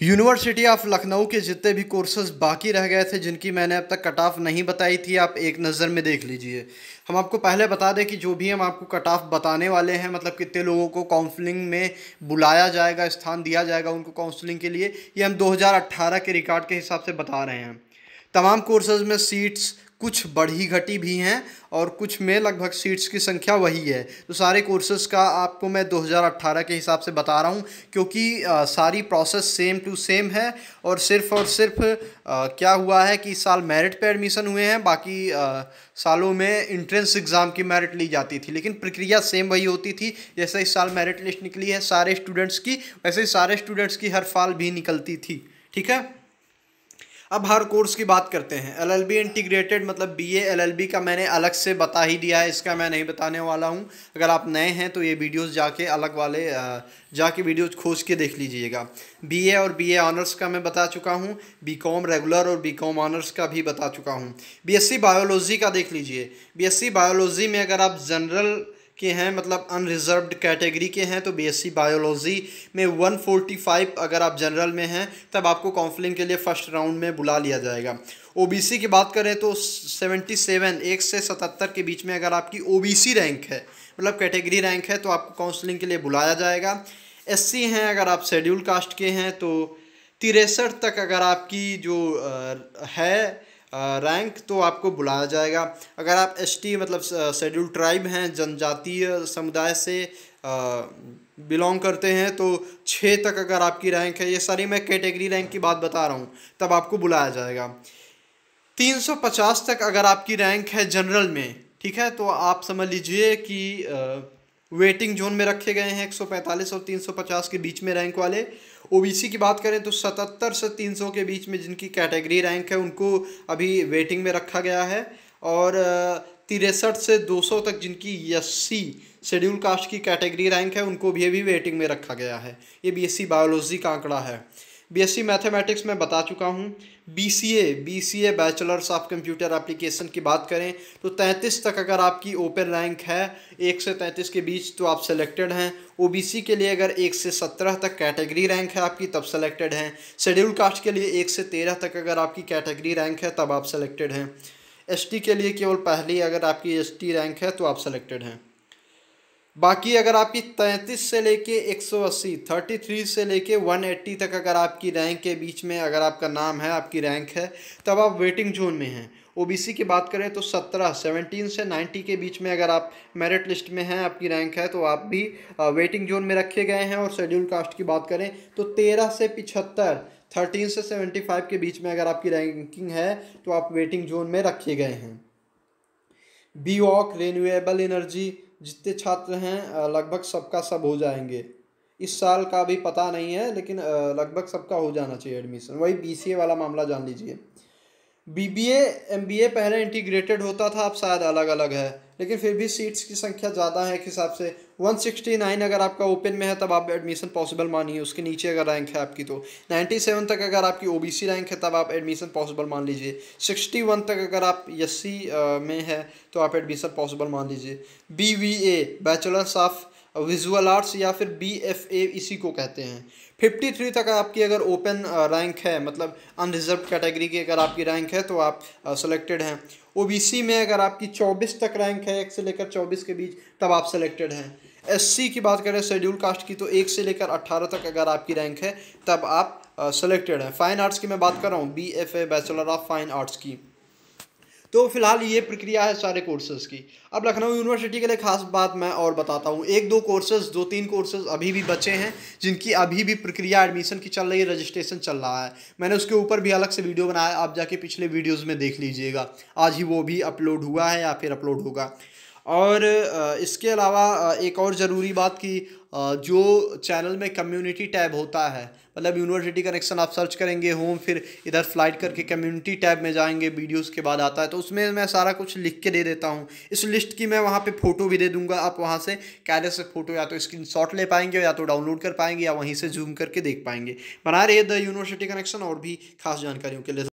University of Lucknow के जितने भी कोर्सेज बाकी रह गए थे जिनकी मैंने अब तक कट ऑफ नहीं बताई थी, आप एक नज़र में देख लीजिए। हम आपको पहले बता दें कि जो भी हम आपको कट ऑफ बताने वाले हैं, मतलब कितने लोगों को काउंसलिंग में बुलाया जाएगा, स्थान दिया जाएगा उनको काउंसलिंग के लिए, ये हम 2018 के रिकॉर्ड के हिसाब से बता रहे हैं। तमाम कोर्सेज में सीट्स कुछ बढ़ी घटी भी हैं और कुछ में लगभग सीट्स की संख्या वही है। तो सारे कोर्सेज का आपको मैं 2018 के हिसाब से बता रहा हूँ, क्योंकि सारी प्रोसेस सेम टू सेम है। और सिर्फ क्या हुआ है कि इस साल मेरिट पे एडमिशन हुए हैं, बाकी सालों में एंट्रेंस एग्ज़ाम की मेरिट ली जाती थी, लेकिन प्रक्रिया सेम वही होती थी। जैसे इस साल मेरिट लिस्ट निकली है सारे स्टूडेंट्स की, वैसे ही सारे स्टूडेंट्स की हर साल भी निकलती थी। ठीक है, अब हर कोर्स की बात करते हैं। एलएलबी इंटीग्रेटेड मतलब बीए एलएलबी का मैंने अलग से बता ही दिया है, इसका मैं नहीं बताने वाला हूँ। अगर आप नए हैं तो ये वीडियोस जाके अलग वाले जाके वीडियोस खोज के देख लीजिएगा। बीए और बीए ऑनर्स का मैं बता चुका हूँ, बीकॉम रेगुलर और बीकॉम ऑनर्स का भी बता चुका हूँ। बीएससी बायोलॉजी का देख लीजिए। बीएससी बायोलॉजी में अगर आप जनरल के हैं, मतलब अनरिजर्व्ड कैटेगरी के हैं, तो बीएससी बायोलॉजी में 145 अगर आप जनरल में हैं तब आपको काउंसलिंग के लिए फ़र्स्ट राउंड में बुला लिया जाएगा। ओबीसी की बात करें तो 77 1 से 77 के बीच में अगर आपकी ओबीसी रैंक है, मतलब कैटेगरी रैंक है, तो आपको काउंसलिंग के लिए बुलाया जाएगा। एससी हैं अगर आप शेड्यूल कास्ट के हैं तो 63 तक अगर आपकी जो है रैंक, तो आपको बुलाया जाएगा। अगर आप एसटी मतलब शेड्यूल ट्राइब हैं, जनजातीय समुदाय से बिलोंग करते हैं, तो 6 तक अगर आपकी रैंक है, ये सारी मैं कैटेगरी रैंक की बात बता रहा हूँ, तब आपको बुलाया जाएगा। 350 तक अगर आपकी रैंक है जनरल में, ठीक है, तो आप समझ लीजिए कि वेटिंग जोन में रखे गए हैं 145 और 350 के बीच में रैंक वाले। ओबीसी की बात करें तो 77 से 300 के बीच में जिनकी कैटेगरी रैंक है उनको अभी वेटिंग में रखा गया है। और 63 से 200 तक जिनकी एससी शेड्यूल कास्ट की कैटेगरी रैंक है उनको भी अभी वेटिंग में रखा गया है। ये बीएससी बायोलॉजी का आंकड़ा है। बीएससी मैथमेटिक्स में बता चुका हूँ। BCA bachelors of computer application की बात करें तो 33 तक अगर आपकी ओपन रैंक है 1 से 33 के बीच, तो आप सेलेक्टेड हैं। ओबीसी के लिए अगर 1 से 17 तक कैटेगरी रैंक है आपकी, तब सेलेक्टेड हैं। शेड्यूल कास्ट के लिए 1 से 13 तक अगर आपकी कैटेगरी रैंक है तब आप सेलेक्टेड हैं। एसटी के लिए केवल पहली अगर आपकी एसटी रैंक है तो आप सेलेक्टेड हैं। बाकी अगर आपकी 33 से लेके 180, 33 से लेके 180 तक अगर आपकी रैंक के बीच में अगर आपका नाम है, आपकी रैंक है, तब आप वेटिंग जोन में हैं। ओबीसी की बात करें तो 17 से 90 के बीच में अगर आप मेरिट लिस्ट में हैं, आपकी रैंक है, तो आप भी वेटिंग जोन में रखे गए हैं। और शेड्यूल कास्ट की बात करें तो 13 से 75, 13 से 75 के बीच में अगर आपकी रैंकिंग है तो आप वेटिंग जोन में रखे गए हैं। बीवॉक रिन्यूएबल एनर्जी जितने छात्र हैं लगभग सबका सब हो जाएंगे। इस साल का भी पता नहीं है, लेकिन लगभग सबका हो जाना चाहिए एडमिशन। वही बीसीए वाला मामला जान लीजिए। बीबीए एमबीए पहले इंटीग्रेटेड होता था, अब शायद अलग अलग है, लेकिन फिर भी सीट्स की संख्या ज़्यादा है। एक हिसाब से 169 अगर आपका ओपन में है तब आप एडमिशन पॉसिबल मानिए। उसके नीचे अगर रैंक है आपकी तो 97 तक अगर आपकी ओबीसी रैंक है तब आप एडमिशन पॉसिबल मान लीजिए। 61 तक अगर आप एससी में है तो आप एडमिशन पॉसिबल मान लीजिए। BVA bachelors of visual arts या फिर बीएफए इसी को कहते हैं। 53 तक आपकी अगर ओपन रैंक है, मतलब अनरिजर्व कैटेगरी की अगर आपकी रैंक है तो आप सेलेक्टेड हैं। ओबीसी में अगर आपकी 24 तक रैंक है, 1 से लेकर 24 के बीच, तब आप सेलेक्टेड हैं। एससी की बात करें शेड्यूल कास्ट की तो 1 से लेकर 18 तक अगर आपकी रैंक है तब आप सेलेक्टेड हैं। फाइन आर्ट्स की मैं बात कर रहा हूँ, BFA bachelor of fine arts की। तो फिलहाल ये प्रक्रिया है सारे कोर्सेज की। अब लखनऊ यूनिवर्सिटी के लिए खास बात मैं और बताता हूँ। 1-2 कोर्सेज, 2-3 कोर्सेज अभी भी बचे हैं जिनकी अभी भी प्रक्रिया एडमिशन की चल रही है, रजिस्ट्रेशन चल रहा है। मैंने उसके ऊपर भी अलग से वीडियो बनाया, आप जाके पिछले वीडियोज़ में देख लीजिएगा। आज ही वो भी अपलोड हुआ है या फिर अपलोड होगा। और इसके अलावा एक और ज़रूरी बात कि जो चैनल में कम्युनिटी टैब होता है, मतलब यूनिवर्सिटी कनेक्शन आप सर्च करेंगे होम, फिर इधर फ्लाइट करके कम्युनिटी टैब में जाएंगे, वीडियोस के बाद आता है, तो उसमें मैं सारा कुछ लिख के दे देता हूँ। इस लिस्ट की मैं वहाँ पे फ़ोटो भी दे दूँगा, आप वहाँ से कैमरे से फ़ोटो या तो स्क्रीनशॉट ले पाएंगे या तो डाउनलोड कर पाएंगे या वहीं से जूम करके देख पाएंगे। बना रहे द यूनिवर्सिटी कनेक्शन और भी खास जानकारियों के लिए।